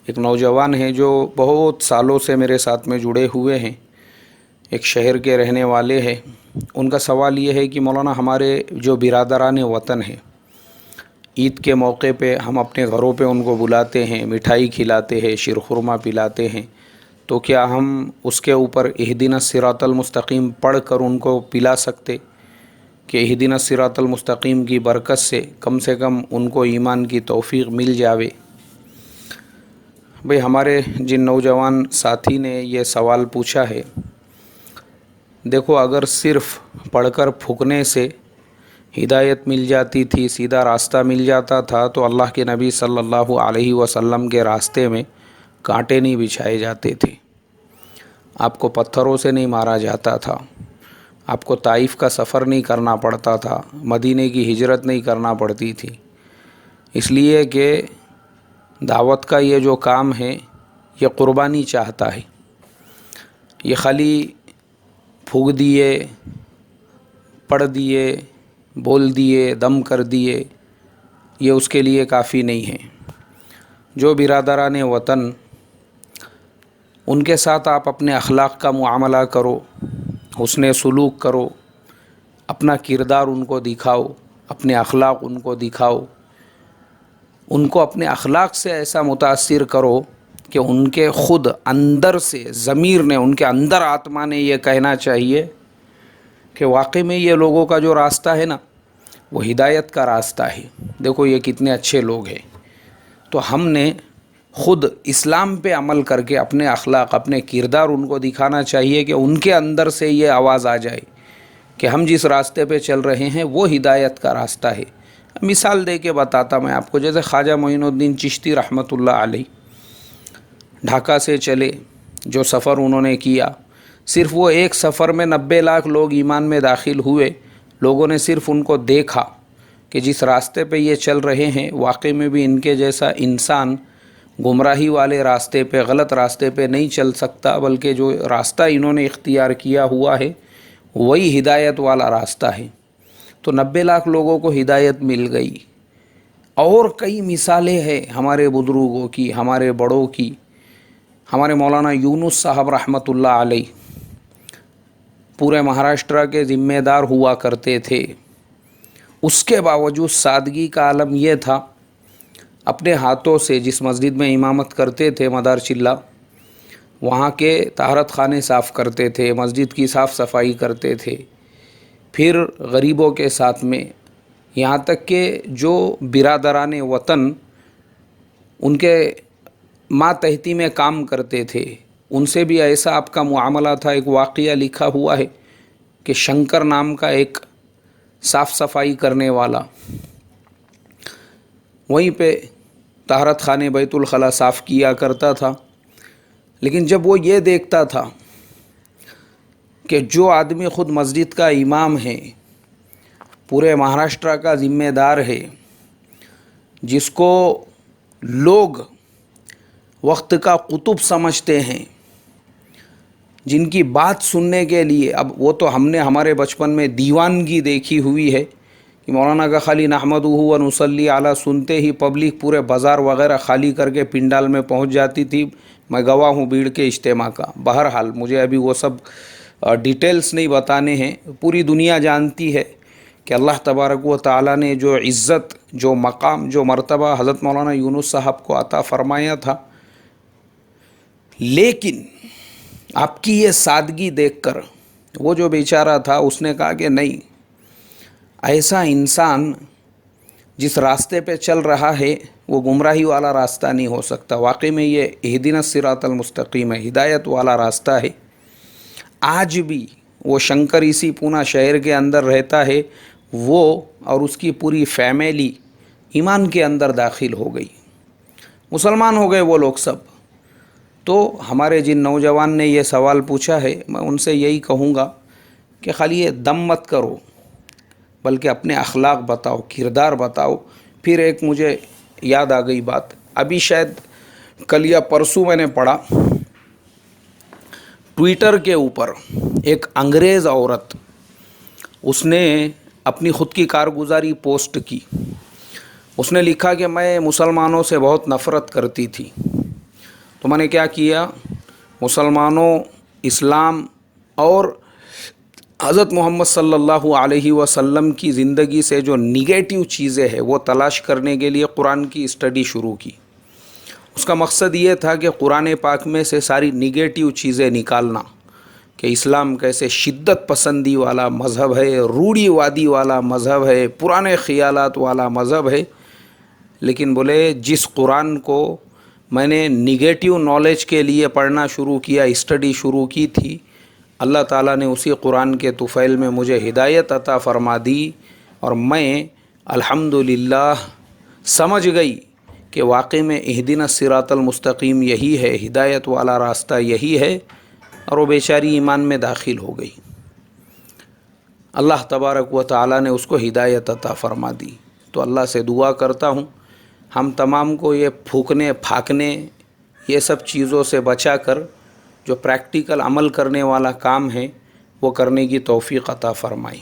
ایک نوجوان ہیں جو بہت سالوں سے میرے ساتھ میں جڑے ہوئے ہیں، ایک شہر کے رہنے والے ہیں۔ ان کا سوال یہ ہے کہ مولانا ہمارے جو برادران وطن ہیں، عید کے موقع پہ ہم اپنے گھروں پہ ان کو بلاتے ہیں، مٹھائی کھلاتے ہیں، شیرخرما پلاتے ہیں، تو کیا ہم اس کے اوپر اہدنا الصراط المستقیم پڑھ کر ان کو پلا سکتے کہ اہدنا الصراط المستقیم کی برکت سے کم ان کو ایمان کی توفیق مل جاوے؟ بھئی ہمارے جن نوجوان ساتھی نے یہ سوال پوچھا ہے، دیکھو اگر صرف پڑھ کر پھونکنے سے ہدایت مل جاتی تھی، سیدھا راستہ مل جاتا تھا، تو اللہ کے نبی صلی اللہ علیہ وسلم کے راستے میں کانٹے نہیں بچھائے جاتے تھے، آپ کو پتھروں سے نہیں مارا جاتا تھا، آپ کو طائف کا سفر نہیں کرنا پڑتا تھا، مدینے کی ہجرت نہیں کرنا پڑتی تھی۔ اس لیے کہ دعوت کا یہ جو کام ہے یہ قربانی چاہتا ہے۔ یہ خالی پھونک دیے، پڑھ دیے، بول دیے، دم کر دیے، یہ اس کے لیے کافی نہیں ہے۔ جو برادران وطن، ان کے ساتھ آپ اپنے اخلاق کا معاملہ کرو، حسن سلوک کرو، اپنا کردار ان کو دکھاؤ، اپنے اخلاق ان کو دکھاؤ، ان کو اپنے اخلاق سے ایسا متاثر کرو کہ ان کے خود اندر سے ضمیر نے، ان کے اندر آتما نے یہ کہنا چاہیے کہ واقعی میں یہ لوگوں کا جو راستہ ہے نا وہ ہدایت کا راستہ ہے، دیکھو یہ کتنے اچھے لوگ ہیں۔ تو ہم نے خود اسلام پہ عمل کر کے اپنے اخلاق، اپنے کردار ان کو دکھانا چاہیے کہ ان کے اندر سے یہ آواز آ جائے کہ ہم جس راستے پہ چل رہے ہیں وہ ہدایت کا راستہ ہے۔ مثال دے کے بتاتا میں آپ کو، جیسے خواجہ معین الدین چشتی رحمۃ اللہ علیہ ڈھاکہ سے چلے، جو سفر انہوں نے کیا، صرف وہ ایک سفر میں 90 لاکھ لوگ ایمان میں داخل ہوئے۔ لوگوں نے صرف ان کو دیکھا کہ جس راستے پہ یہ چل رہے ہیں واقعی میں بھی ان کے جیسا انسان گمراہی والے راستے پہ، غلط راستے پہ نہیں چل سکتا، بلکہ جو راستہ انہوں نے اختیار کیا ہوا ہے وہی ہدایت والا راستہ ہے۔ تو 90 لاکھ لوگوں کو ہدایت مل گئی۔ اور کئی مثالیں ہیں ہمارے بزرگوں کی، ہمارے بڑوں کی۔ ہمارے مولانا یونس صاحب رحمۃ اللہ علیہ پورے مہاراشٹر کے ذمہ دار ہوا کرتے تھے، اس کے باوجود سادگی کا عالم یہ تھا، اپنے ہاتھوں سے جس مسجد میں امامت کرتے تھے مدار چلہ، وہاں کے طہارت خانے صاف کرتے تھے، مسجد کی صاف صفائی کرتے تھے، پھر غریبوں کے ساتھ میں، یہاں تک کہ جو برادران وطن ان کے ماتحتی میں کام کرتے تھے ان سے بھی ایسا آپ کا معاملہ تھا۔ ایک واقعہ لکھا ہوا ہے کہ شنکر نام کا ایک صاف صفائی کرنے والا وہیں پہ طہارت خانے بیت الخلا صاف کیا کرتا تھا، لیکن جب وہ یہ دیکھتا تھا کہ جو آدمی خود مسجد کا امام ہے، پورے مہاراشٹر کا ذمہ دار ہے، جس کو لوگ وقت کا قطب سمجھتے ہیں، جن کی بات سننے کے لیے، اب وہ تو ہم نے ہمارے بچپن میں دیوانگی دیکھی ہوئی ہے کہ مولانا کا خالی نحمدہ و نصلی علی سنتے ہی پبلک پورے بازار وغیرہ خالی کر کے پنڈال میں پہنچ جاتی تھی۔ میں گواہ ہوں بھیڑ کے اجتماع کا۔ بہرحال مجھے ابھی وہ سب ڈیٹیلز نہیں بتانے ہیں، پوری دنیا جانتی ہے کہ اللہ تبارک و تعالیٰ نے جو عزت، جو مقام، جو مرتبہ حضرت مولانا یونس صاحب کو عطا فرمایا تھا، لیکن آپ کی یہ سادگی دیکھ کر وہ جو بیچارہ تھا اس نے کہا کہ نہیں، ایسا انسان جس راستے پہ چل رہا ہے وہ گمراہی والا راستہ نہیں ہو سکتا، واقعی میں یہ اہدنا الصراط المستقیم ہے، ہدایت والا راستہ ہے۔ آج بھی وہ شنکر اسی پونا شہر کے اندر رہتا ہے، وہ اور اس کی پوری فیملی ایمان کے اندر داخل ہو گئی، مسلمان ہو گئے وہ لوگ سب۔ تو ہمارے جن نوجوان نے یہ سوال پوچھا ہے، میں ان سے یہی کہوں گا کہ خالی یہ دم مت کرو، بلکہ اپنے اخلاق بتاؤ، کردار بتاؤ۔ پھر ایک مجھے یاد آ گئی بات، ابھی شاید کل یا پرسوں میں نے پڑھا ٹویٹر کے اوپر، ایک انگریز عورت، اس نے اپنی خود کی کارگزاری پوسٹ کی۔ اس نے لکھا کہ میں مسلمانوں سے بہت نفرت کرتی تھی، تو میں نے کیا کیا، مسلمانوں، اسلام اور حضرت محمد صلی اللہ علیہ وسلم کی زندگی سے جو نگیٹو چیزیں ہیں وہ تلاش کرنے کے لیے قرآن کی اسٹڈی شروع کی۔ اس کا مقصد یہ تھا کہ قرآن پاک میں سے ساری نگیٹو چیزیں نکالنا، کہ اسلام کیسے شدت پسندی والا مذہب ہے، روڑی وادی والا مذہب ہے، پرانے خیالات والا مذہب ہے۔ لیکن بولے جس قرآن کو میں نے نگیٹو نالج کے لیے پڑھنا شروع کیا، اسٹڈی شروع کی تھی، اللہ تعالیٰ نے اسی قرآن کے طفیل میں مجھے ہدایت عطا فرما دی، اور میں الحمدللہ سمجھ گئی کہ واقعی میں اہدنا الصراط المستقیم یہی ہے، ہدایت والا راستہ یہی ہے، اور وہ بیچاری ایمان میں داخل ہو گئی۔ اللہ تبارک و تعالیٰ نے اس کو ہدایت عطا فرما دی۔ تو اللہ سے دعا کرتا ہوں ہم تمام کو یہ پھونکنے پھاکنے یہ سب چیزوں سے بچا کر جو پریکٹیکل عمل کرنے والا کام ہے وہ کرنے کی توفیق عطا فرمائی۔